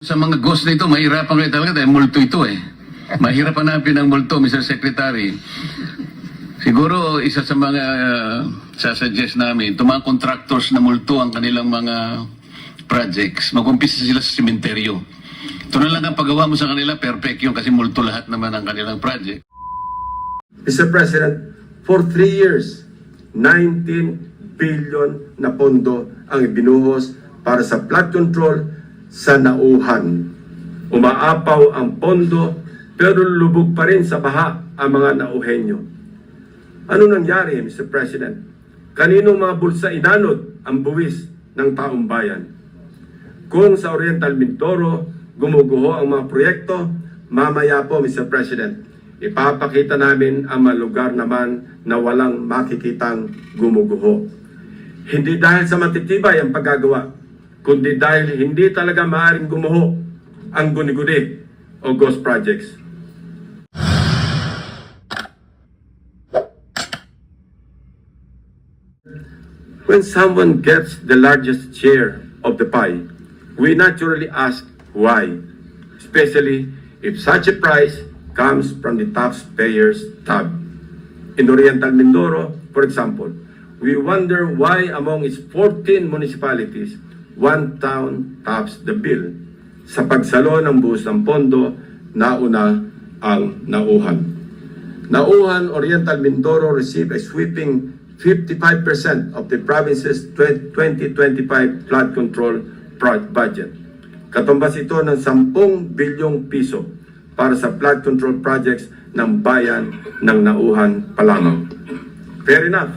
Sa mga ghost na ito, mahirapan kayo talaga dahil multo ito eh. Mahirap hanapin ang multo, Mr. Secretary. Siguro, isa sa mga sasuggest namin, itong mga contractors na multo ang kanilang mga projects, mag-umpisa sila sa sementeryo. Ito na lang ang paggawa mo sa kanila, perfect yun kasi multo lahat naman ang kanilang project. Mr. President, for 3 years, 19 billion na pondo ang ibinuhos para sa flood control sa Nauhan. Umaapaw ang pondo pero lubog pa rin sa baha ang mga Nauhenyo. Ano nangyari, Mr. President? Kaninong mga bulsa inanod ang buwis ng taong bayan? Kung sa Oriental Mindoro gumuguho ang mga proyekto, mamaya po, Mr. President, ipapakita namin ang mga lugar naman na walang makikitang gumuguho. Hindi dahil sa matitibay ang paggagawa, kundi dahil hindi talaga maaaring gumuho ang guni-guni o ghost projects. When someone gets the largest share of the pie, we naturally ask why, especially if such a price comes from the taxpayer's tab. In Oriental Mindoro, for example, we wonder why among its 14 municipalities, one town tops the bill. Sa pagsalo ng buhos ng pondo, nauna ang Nauhan. Nauhan, Oriental Mindoro received a sweeping 55% of the province's 2025 flood control budget. Katumbas ito ng 10 bilyong piso para sa flood control projects ng bayan ng Nauhan pa lamang. Fair enough,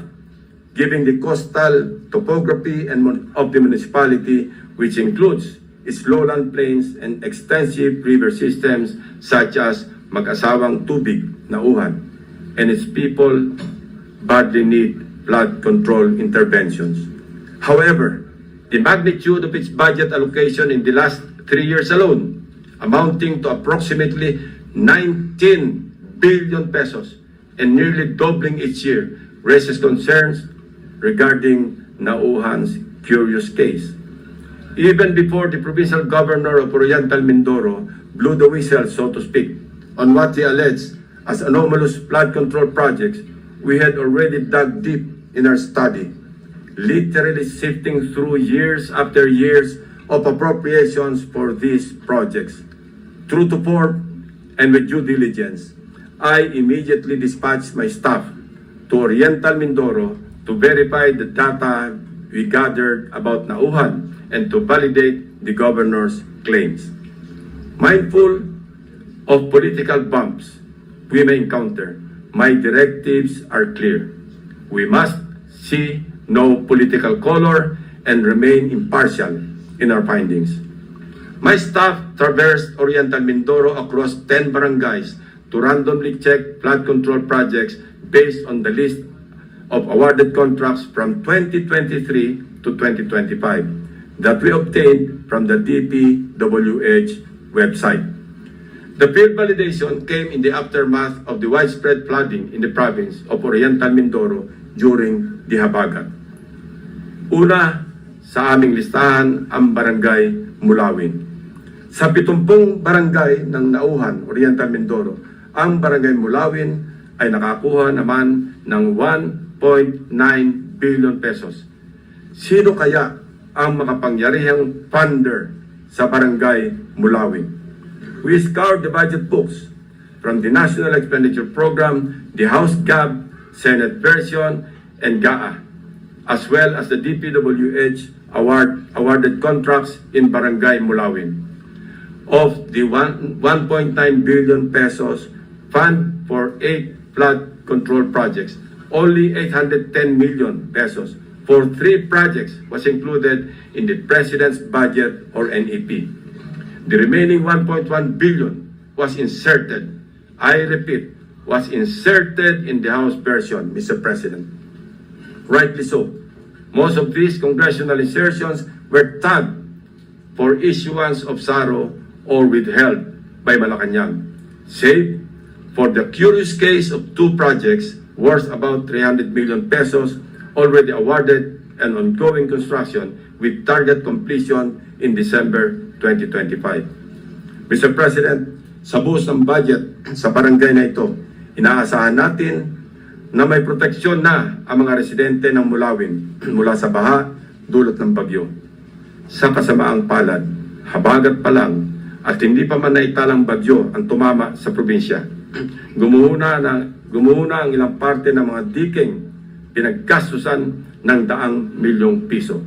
given the coastal topography and of the municipality, which includes its lowland plains and extensive river systems such as Mag-asawang Tubig, Nauhan, and its people badly need flood control interventions. However, the magnitude of its budget allocation in the last 3 years alone, amounting to approximately 19 billion pesos and nearly doubling each year, raises concerns regarding Nauhan's curious case. Even before the provincial governor of Oriental Mindoro blew the whistle, so to speak, on what he alleged as anomalous flood control projects, we had already dug deep in our study, literally sifting through years after years of appropriations for these projects. True to form and with due diligence, I immediately dispatched my staff to Oriental Mindoro to verify the data we gathered about Nauhan and to validate the governor's claims. Mindful of political bumps we may encounter, my directives are clear. We must see no political color and remain impartial in our findings. My staff traversed Oriental Mindoro across 10 barangays to randomly check flood control projects based on the list of awarded contracts from 2023 to 2025 that we obtained from the DPWH website. The field validation came in the aftermath of the widespread flooding in the province of Oriental Mindoro during the Habagat. Una sa aming listahan ang Barangay Mulawin. Sa 70 barangay ng Nauhan, Oriental Mindoro, ang Barangay Mulawin ay nakakuha naman ng 1.9 billion pesos. Sino kaya ang makapangyarihang funder sa Barangay Mulawin? We scoured the budget books from the National Expenditure Program, the House GAB, Senate version, and GAA, as well as the DPWH awarded contracts in Barangay Mulawin. Of the 1.9 billion pesos fund for 8 flood control projects, only 810 million pesos for 3 projects was included in the President's budget or NEP. The remaining 1.1 billion was inserted, I repeat, was inserted in the House version, Mr. President. Rightly so. Most of these congressional insertions were tagged for issuance of SARO or withheld by Malacanang, save for the curious case of 2 projects worth about 300 million pesos already awarded and ongoing construction with target completion in December 2025. Mr. President, sa buhos ng budget sa barangay na ito, inaasahan natin na may proteksyon na ang mga residente ng Mulawin mula sa baha dulot ng bagyo. Sa kasamaang palad, habagat pa lang at hindi pa man naitalang bagyo ang tumama sa probinsya. Gumuhuna ang ilang parte ng mga diking pinaggastusan ng daang milyong piso.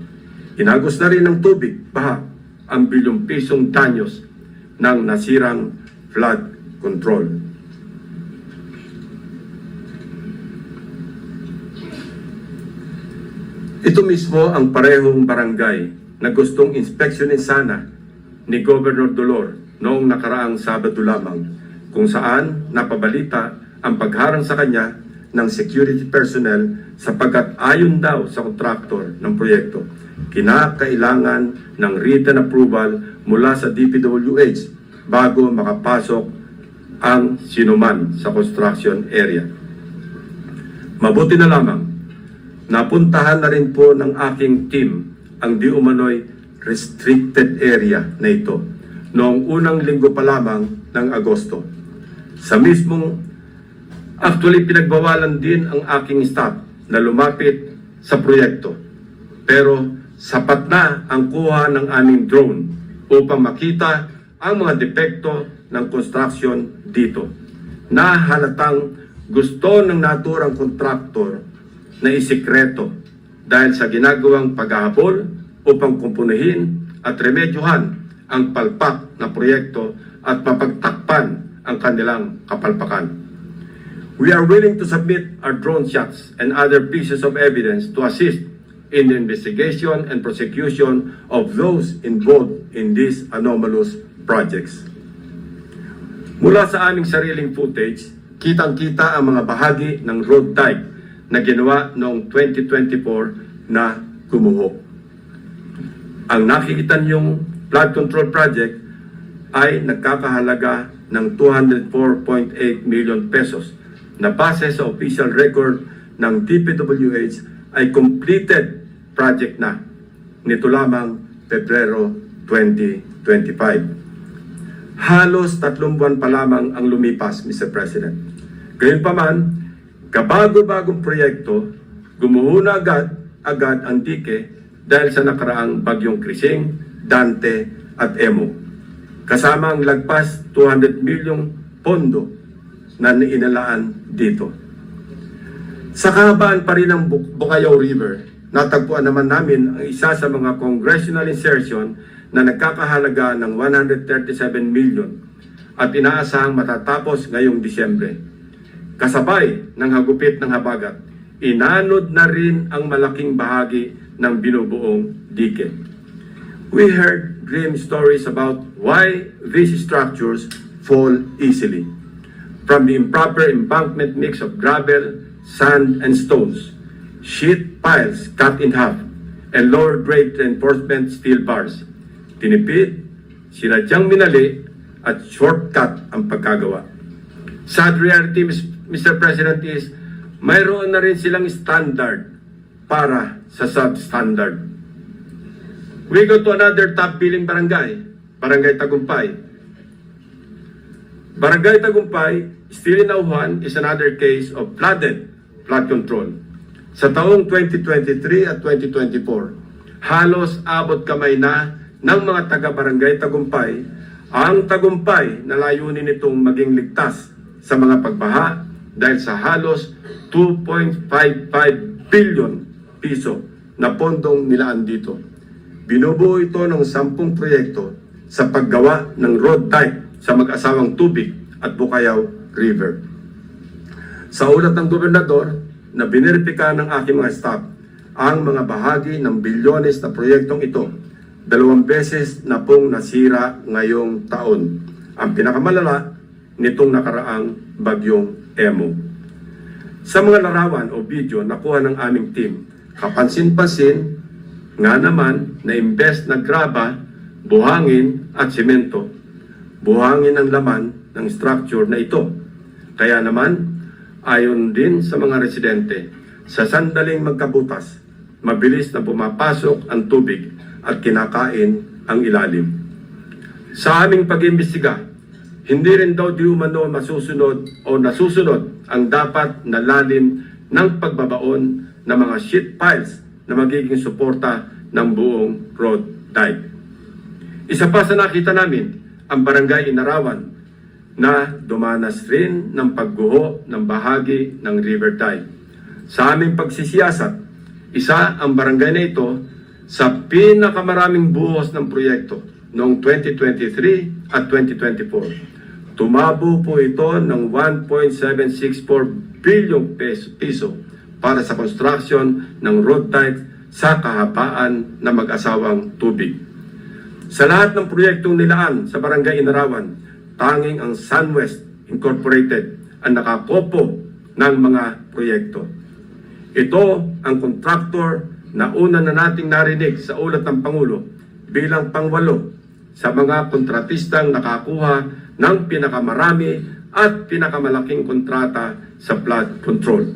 Inagos na rin ng tubig, baha, ang bilyong pisong danyos ng nasirang flood control. Ito mismo ang parehong barangay na gustong inspeksyonin sana ni Governor Dolor noong nakaraang Sabado lamang, kung saan napabalita ang pagharang sa kanya ng security personnel sapagkat ayon daw sa kontraktor ng proyekto, kinakailangan ng written approval mula sa DPWH bago makapasok ang sinuman sa construction area. Mabuti na lamang, napuntahan na rin po ng aking team ang di umano'y restricted area na ito noong unang linggo pa lamang ng Agosto. Sa mismong, actually pinagbawalan din ang aking staff na lumapit sa proyekto. Pero sapat na ang kuha ng aming drone upang makita ang mga depekto ng construction dito. Nahalatang gusto ng naturang kontraktor na isikreto dahil sa ginagawang paghahabol upang kumpunuhin at remedyohan ang palpak na proyekto at mapagtakpan ang kanilang kapalpakan. We are willing to submit our drone shots and other pieces of evidence to assist in the investigation and prosecution of those involved in these anomalous projects. Mula sa aming sariling footage, kitang-kita ang mga bahagi ng road type na ginawa noong 2024 na gumuho. Ang nakikita niyong flood control project ay nagkakahalaga ng 204.8 million pesos na base sa official record ng DPWH ay completed project na nito lamang Pebrero 2025. Halos 3 buwan pa lamang ang lumipas, Mr. President. Gayunpaman, kabago-bagong proyekto, gumuhuna agad ang dike dahil sa nakaraang bagyong Krising, Dante at Emo. Kasama ang lagpas 200 milyong pondo na inalaan dito. Sa kahabaan pa rin ng Bukayaw River, natagpuan naman namin ang isa sa mga congressional insertion na nagkakahalaga ng 137 million at inaasahang matatapos ngayong Disyembre. Kasabay ng hagupit ng habagat, inanod na rin ang malaking bahagi ng binubuong dike. We heard grim stories about why these structures fall easily. From the improper embankment mix of gravel, sand, and stones, sheet piles cut in half, and lower grade reinforcement steel bars. Tinipid, sinadyang minali, at shortcut ang pagkagawa. Sad reality, Mr. President, is mayroon na rin silang standard para sa substandard. We go to another top billing barangay, Barangay Tagumpay. Barangay Tagumpay, still in Auhan, is another case of flood control. Sa taong 2023 at 2024, halos abot kamay na ng mga taga-Barangay Tagumpay ang tagumpay na layunin nitong maging ligtas sa mga pagbaha dahil sa halos 2.55 billion piso na pondong nilaan dito. Binubuo ito ng 10 proyekto sa paggawa ng road type sa mag-asawang Tubig at Bukayaw River. Sa ulat ng gobernador na bineripika ng aking mga staff, ang mga bahagi ng bilyones na proyektong ito 2 beses na pong nasira ngayong taon. Ang pinakamalala nitong nakaraang bagyong Emo. Sa mga larawan o video nakuha ng aming team, kapansin-pansin nga naman na imbes na graba, buhangin at simento, buhangin ang laman ng structure na ito. Kaya naman, ayon din sa mga residente, sa sandaling magkabutas, mabilis na pumapasok ang tubig at kinakain ang ilalim. Sa aming pag-imbestiga, hindi rin daw di umano masusunod o nasusunod ang dapat na lalim ng pagbabaon ng mga sheet piles na magiging suporta ng buong road dike. Isa pa sa nakita namin, ang Barangay Inarawan na dumanas rin ng pagguho ng bahagi ng river dike. Sa aming pagsisiyasat, isa ang barangay na ito sa pinakamaraming buhos ng proyekto noong 2023 at 2024. Tumabo po ito ng 1.764 bilyong piso para sa construction ng road dike sa kahabaan ng mag-asawang tubig. Sa lahat ng proyektong nilaan sa Barangay Inarawan, tanging ang SunWest Incorporated ang nakakopo ng mga proyekto. Ito ang kontraktor na una na nating narinig sa ulat ng Pangulo bilang pangwalo sa mga kontratistang nakakuha ng pinakamarami at pinakamalaking kontrata sa flood control.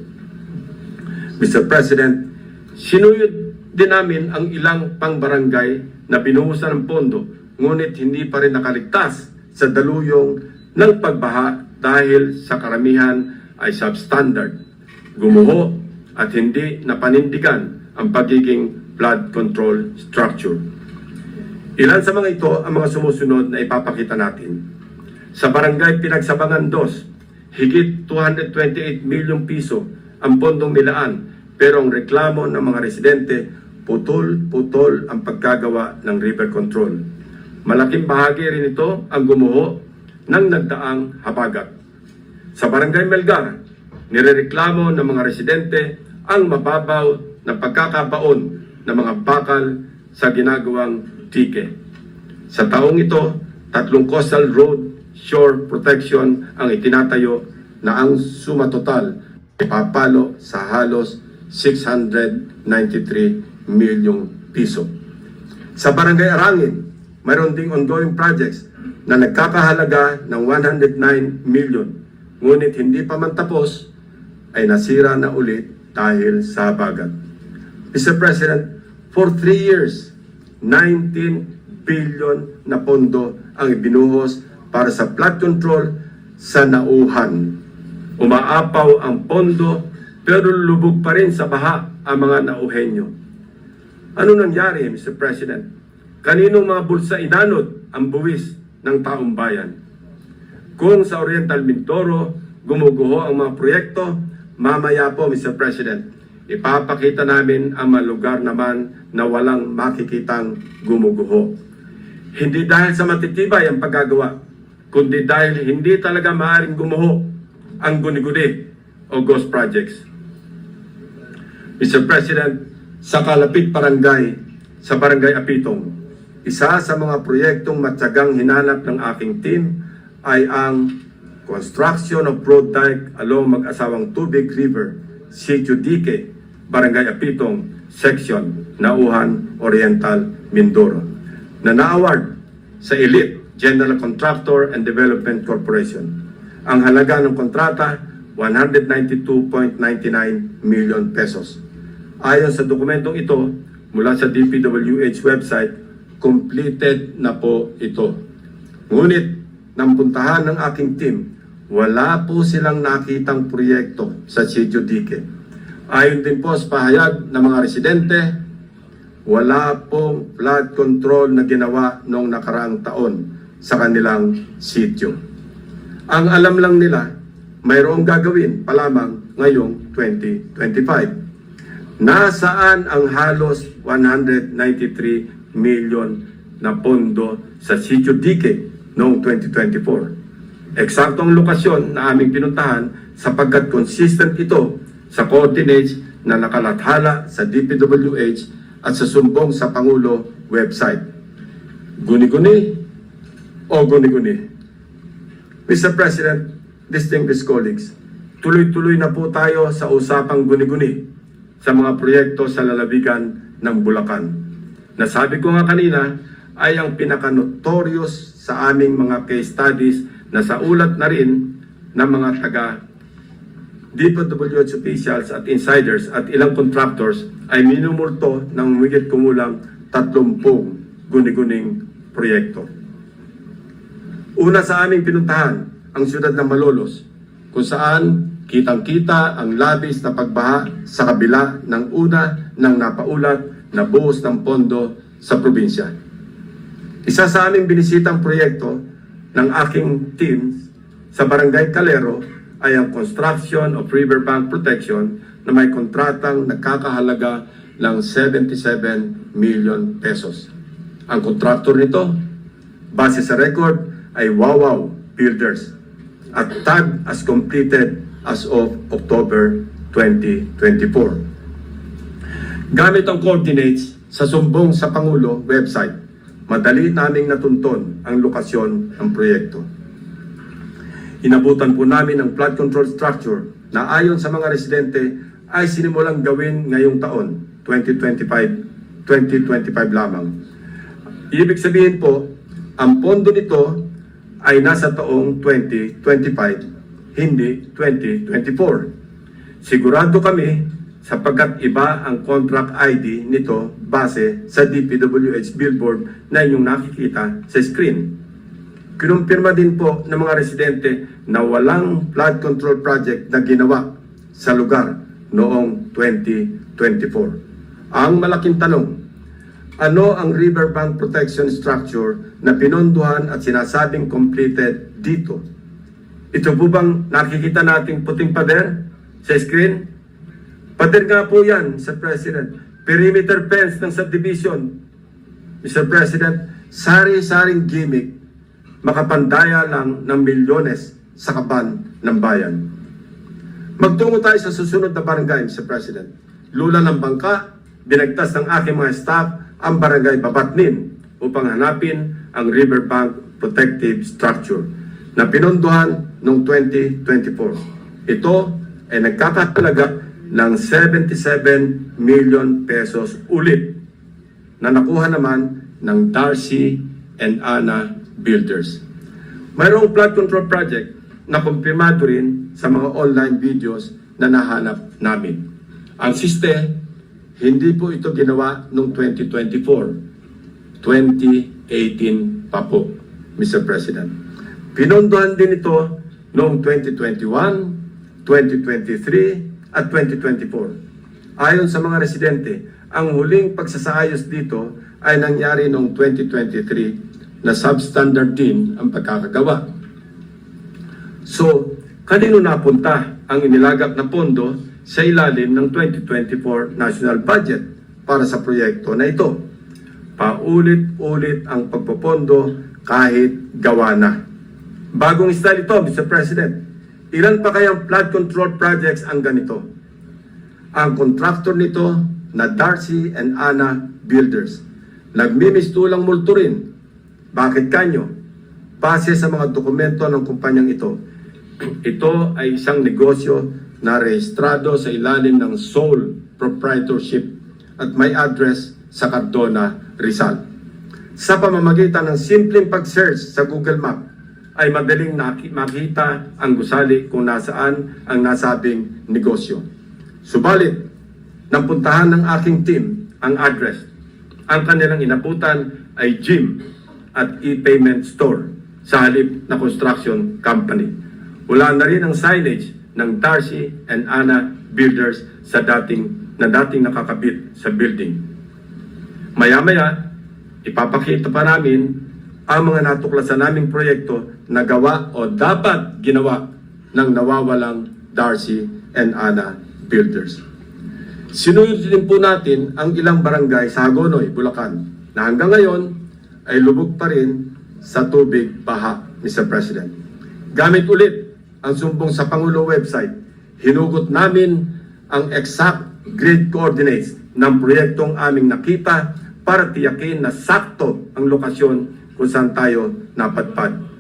Mr. President, sinuyod din namin ang ilang pangbarangay na binuhusan ng pondo, ngunit hindi pa rin nakaligtas sa daluyong ng pagbaha dahil sa karamihan ay substandard, gumuho at hindi napanindigan ang pagiging flood control structure. Ilan sa mga ito ang mga sumusunod na ipapakita natin. Sa Barangay Pinagsabangan 2, higit 228 milyong piso ang pondong nilaan, pero ang reklamo ng mga residente, putol-putol ang pagkagawa ng river control. Malaking bahagi rin ito ang gumuho ng nagdaang habagat. Sa Barangay Melgar, nirereklamo ng mga residente ang mababaw na pagkakabaon ng mga bakal sa ginagawang tike. Sa taong ito, 3 coastal road shore protection ang itinatayo na ang sumatotal ay papalo sa halos 693 milyong piso. Sa Barangay Arangin, mayroon ding ongoing projects na nagkakahalaga ng 109 million. Ngunit hindi pa man tapos, ay nasira na ulit dahil sa habagat. Mr. President, for 3 years, 19 billion na pondo ang ibinuhos para sa flood control sa Nauhan. Umaapaw ang pondo pero lubog pa rin sa baha ang mga Nauhenyo. Ano nangyari, Mr. President? Kaninong mga bulsa inanod ang buwis ng taong bayan? Kung sa Oriental Mindoro gumuguho ang mga proyekto, mamaya po, Mr. President, ipapakita namin ang mga lugar naman na walang makikitang gumuguho. Hindi dahil sa matitibay ang paggagawa, kundi dahil hindi talaga maaaring gumuho ang guni-guni o ghost projects. Mr. President, sa Kalapit Barangay, sa Barangay Apitong, isa sa mga proyektong matyagang hinanap ng aking team ay ang construction of road dike along Mag-asawang Tubig River, Sitio Dique, Barangay Apitong, Section, Nauhan, Oriental, Mindoro, na na-award sa Elite General Contractor and Development Corporation. Ang halaga ng kontrata, 192.99 million pesos. Ayon sa dokumentong ito, mula sa DPWH website, completed na po ito. Ngunit, nang puntahan ng aking team, wala po silang nakitang proyekto sa Sitio Dique. Ayon din po sa pahayag ng mga residente, wala pong flood control na ginawa noong nakaraang taon sa kanilang sitio. Ang alam lang nila, mayroong gagawin pa lamang ngayong 2025. Nasaan ang halos 193 million na pondo sa Sitio Dique noong 2024? Eksaktong lokasyon na aming pinuntahan sapagkat consistent ito sa coordinates na nakalathala sa DPWH at sa sumbong sa Pangulo website. Guni-guni o guni-guni? Mr. President, distinguished colleagues, tuloy-tuloy na po tayo sa usapang guni-guni sa mga proyekto sa lalawigan ng Bulacan. Nasabi ko nga kanina ay ang pinaka-notorious sa aming mga case studies na sa ulat na rin ng mga taga DPWH officials at insiders at ilang contractors ay minumulto ng humigit kumulang 30 guni-guning proyekto. Una sa aming pinuntahan ang siyudad ng Malolos, kung saan kitang-kita ang labis na pagbaha sa kabila ng una ng napaulat na buhos ng pondo sa probinsya. Isa sa aming binisitang proyekto ng aking team sa Barangay Calero ay ang construction of riverbank protection na may kontratang nagkakahalaga ng 77 million pesos. Ang kontraktor nito, base sa record, ay Wawaw Builders at tagged as completed as of October 2024. Gamit ang coordinates sa sumbong sa Pangulo website, madali naming natunton ang lokasyon ng proyekto. Inabutan po namin ang flood control structure na ayon sa mga residente ay sinimulang gawin ngayong taon, 2025 lamang. Ibig sabihin po, ang pondo nito ay nasa taong 2025, hindi 2024. Sigurado kami sapagkat iba ang contract ID nito base sa DPWH billboard na inyong nakikita sa screen. Kinumpirma din po ng mga residente na walang flood control project na ginawa sa lugar noong 2024. Ang malaking tanong, ano ang riverbank protection structure na pinondohan at sinasabing completed dito? Ito po bang nakikita nating puting pader sa screen? Pader nga po yan, Mr. President. Perimeter fence ng subdivision, Mr. President, sari-saring gimmick, makapandaya lang ng milyones sa kaban ng bayan. Magtungo tayo sa susunod na barangay, Mr. President. Lula ng bangka, binagtas ng aking mga staff ang barangay Babatnin upang hanapin ang riverbank protective structure na pinondohan noong 2024. Ito ay nagkakahalaga ng 77 million pesos ulit na nakuha naman ng Darcy and Ana Builders. Mayroong flood control project na kumpirmado rin sa mga online videos na nahanap namin. Ang siste, hindi po ito ginawa noong 2024. 2018 pa po, Mr. President. Pinondohan din ito noong 2021, 2023, at 2024. Ayon sa mga residente, ang huling pagsasaayos dito ay nangyari noong 2023 na substandard din ang pagkakagawa. So, kanino napunta ang inilagak na pondo sa ilalim ng 2024 national budget para sa proyekto na ito? Paulit-ulit ang pagpopondo kahit gawa na. Bagong style ito, Mr. President. Ilan pa kayang flood control projects ang ganito? Ang contractor nito na Darcy and Ana Builders. Nagmimistulang multo rin. Bakit kanyo? Base sa mga dokumento ng kumpanyang ito, ito ay isang negosyo na rehistrado sa ilalim ng sole proprietorship at may address sa Cardona, Rizal. Sa pamamagitan ng simpleng pag-search sa Google Map, ay madaling makita ang gusali kung nasaan ang nasabing negosyo. Subalit, nang puntahan ng aking team ang address, ang kanilang inabutan ay gym at e-payment store sa halip na construction company. Wala na rin ang signage ng Darcy and Ana Builders sa dating nakakabit sa building. Maya-maya, ipapakita pa namin ang mga natuklasan naming proyekto na gawa o dapat ginawa ng nawawalang Darcy and Ana Builders. Sinunod din po natin ang ilang barangay sa Hagonoy, Bulacan, na hanggang ngayon ay lubog pa rin sa tubig baha, Mr. President. Gamit ulit ang sumbong sa Pangulo website, hinugot namin ang exact grid coordinates ng proyektong aming nakita para tiyakin na sakto ang lokasyon kung saan tayo napadpad.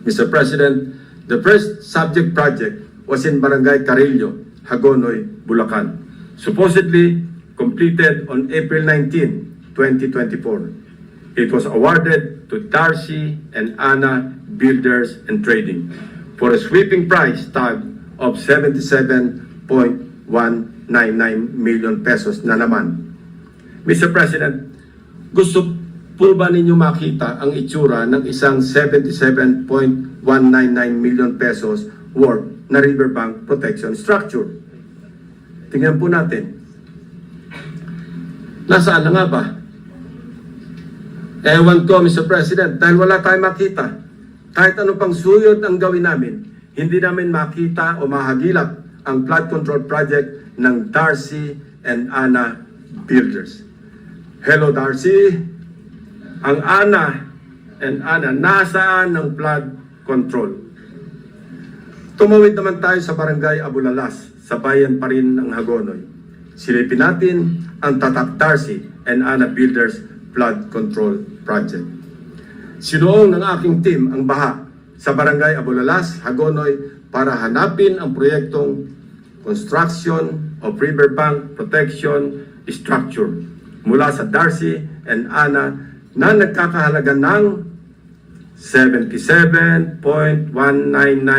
Mr. President, the first subject project was in Barangay Carillo, Hagonoy, Bulacan. Supposedly completed on April 19, 2024. It was awarded to Darcy and Ana Builders and Trading for a sweeping price tag of 77.199 million pesos na naman. Mr. President, gusto po ba ninyo makita ang itsura ng isang 77.199 million pesos worth na riverbank protection structure? Tingnan po natin. Nasaan na nga ba? Ewan ko, Mr. President, dahil wala tayong makita. Kahit ano pang suyod ang gawin namin, hindi namin makita o mahagilap ang flood control project ng Darcy and Ana Builders. Hello, Darcy. Ang Ana and Ana, nasaan ang flood control? Tumawid naman tayo sa Barangay Abulalas, sa bayan pa rin ng Hagonoy. Silipin natin ang Tatak Darcy and Ana Builders Flood Control Project. Sinuong ng aking team ang baha sa Barangay Abulalas, Hagonoy para hanapin ang proyektong construction of riverbank protection structure mula sa Darcy and Ana na nagkakahalaga ng 77.199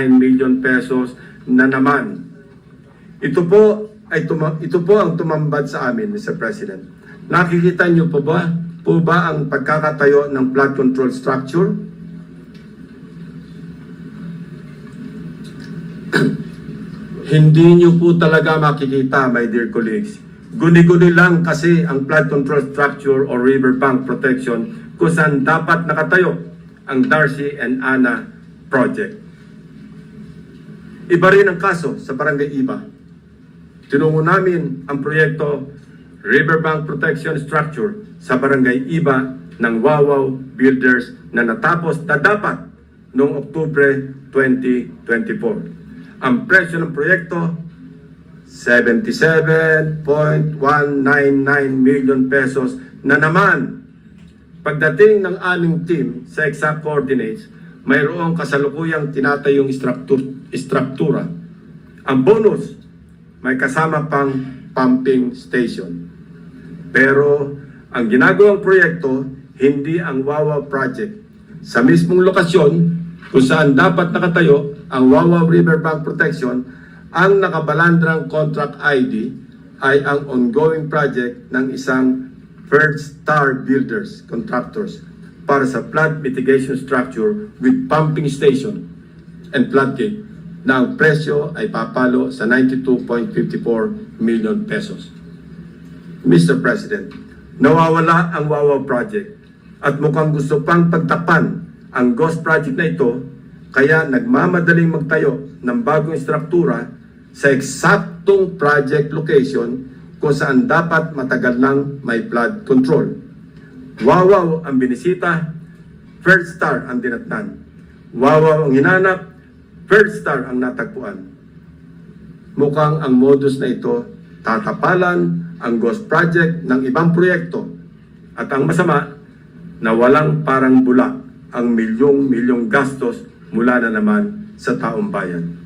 million pesos na naman. Ito po ang tumambad sa amin, Mr. President. Nakikita niyo po ba ang pagkakatayo ng flood control structure? Hindi niyo po talaga makikita, my dear colleagues. Guni-guni lang kasi ang flood control structure o riverbank protection kung saan dapat nakatayo ang Darcy and Ana project. Iba rin ang kaso sa Barangay Iba. Tinungo namin ang proyekto Riverbank Protection Structure sa Barangay Iba ng Wawaw Builders na natapos na dapat noong Oktubre 2024. Ang presyo ng proyekto 77.199 million pesos na naman. Pagdating ng aming team sa exact coordinates, mayroong kasalukuyang tinatayong istruktura. Ang bonus, may kasama pang pumping station. Pero ang ginagawang proyekto, hindi ang Wawaw project. Sa mismong lokasyon, kung saan dapat nakatayo ang Wawaw Riverbank Protection, ang nakabalandrang contract ID ay ang ongoing project ng isang First Star Builders Contractors para sa flood mitigation structure with pumping station and floodgate na ang presyo ay papalo sa 92.54 million pesos. Mr. President, nawawala ang Wawaw project at mukhang gusto pang pagtapan ang ghost project na ito, kaya nagmamadaling magtayo ng bagong struktura sa eksaktong project location kung saan dapat matagal nang may flood control. Wawaw ang binisita, First Star ang dinatnan. Wawaw ang hinanap, First Star ang natagpuan. Mukhang ang modus na ito tatapalan ang ghost project ng ibang proyekto. At ang masama, na walang parang bula ang milyong-milyong gastos mula na naman sa taong bayan.